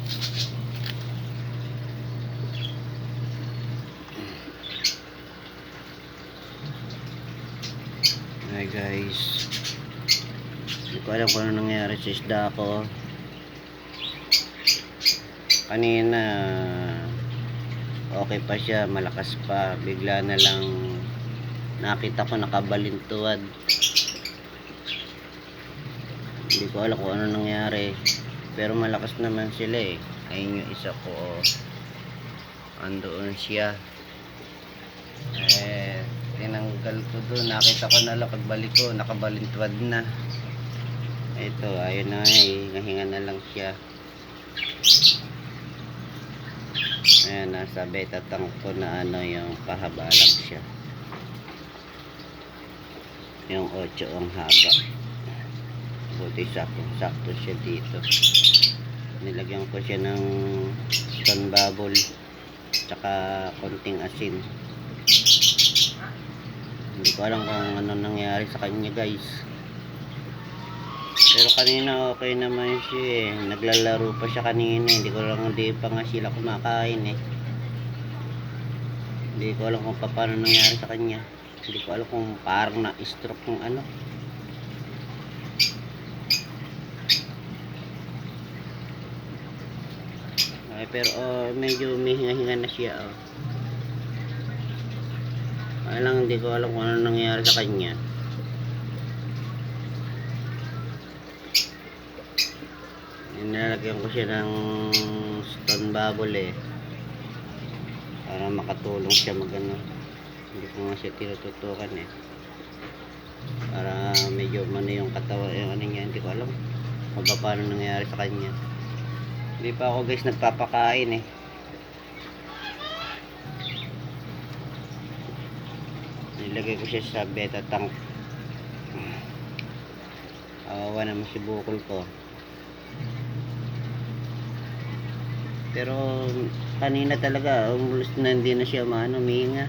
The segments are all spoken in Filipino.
Hi guys, hindi ko alam kung ano nangyari sa isda ko kanina. Okay pa siya, malakas pa, bigla na lang nakita ko nakabalintuad. Hindi ko alam kung ano nangyari, pero malakas naman sila eh. Ayun yung isa ko, andoon siya. Tinanggal ko doon, nakita ko na lang pagbalik ko nakabalintuad na. Ito, ayun na, nahinga na lang siya. Ayan, nasa beta tank ko na yung pahaba lang siya, yung 8 ang haba. Buti sakto siya dito. Nilagyan ko siya ng stone bubble tsaka konting asin. Hindi ko alam kung ano nangyari sa kanya guys, pero kanina okay naman siya eh. Naglalaro pa siya kanina, hindi pa nga sila kumakain eh. Hindi ko alam kung paano nangyari sa kanya. Hindi ko alam kung parang na-stroke kung ano. Pero medyo may hinga-hinga na siya hindi ko alam kung ano nangyari sa kanya. Nilalagyan ko siya ng stone bubble para makatulong siya magano. Hindi ko nga siya tinututukan para medyo yung katawan yung niya. Hindi ko alam kung paano nangyari sa kanya. Hindi pa ako guys nagpapakain nilagay ko siya sa beta tank. Awawa naman si bukol ko, pero kanina talaga umulos na, hindi na siya huminga.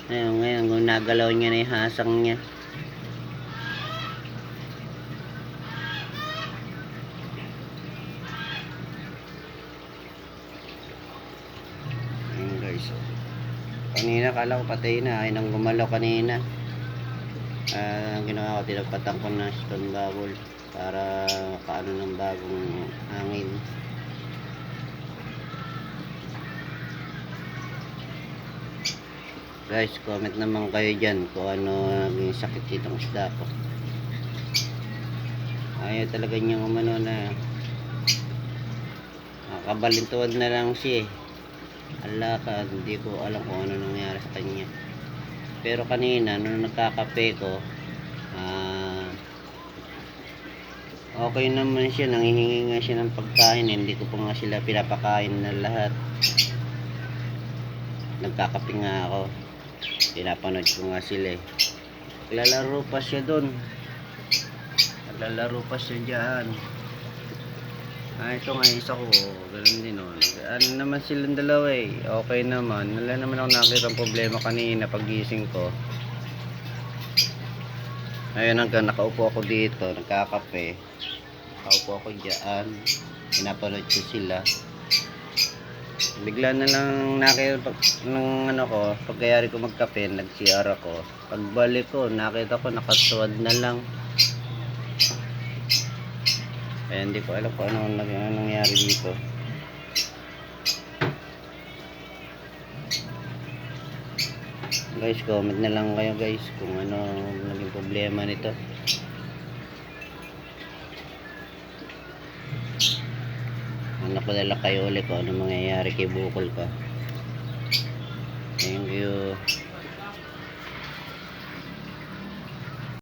Ngayon kung nagalaw niya na yung hasang niya. Ayun guys, kanina kala ko patay na, ay nang gumalaw kanina. Ang ginawa ko, tinagpatang ko na stone bubble para kaano ng bagong hangin. Guys, comment naman kayo dyan kung ano naging sakit ditong isda ko. Ayaw talaga niyang umano na kabalintuad na lang siya alakad. Hindi ko alam kung ano nangyari sa kanya, pero kanina nung nagkakape ko okay naman siya, nangihingi nga siya ng pagkain. Hindi ko pa nga sila pinapakain na lahat. Nagkakape nga ako, pinapanood ko nga sila naglalaro pa siya doon, naglalaro pa siya dyan. Ito nga isa ko, ganun din ano naman silang dalawa okay naman. Wala naman ako nakita ng problema kanina pagising ko. Ayun, hanggang nakaupo ako dito nagkakape, nakaupo ako dyan, pinapanood ko sila. Bigla na lang nakita ng pagkayari ko magkape, nag-CR ako. Pagbalik ko nakita ko nakasuwad na lang. Hindi ko alam kung ano nangyari dito. Guys, comment na lang kayo guys kung ano naging problema nito. Napadala kayo ulit kung ano mangyayari kay bukol ko. Thank you.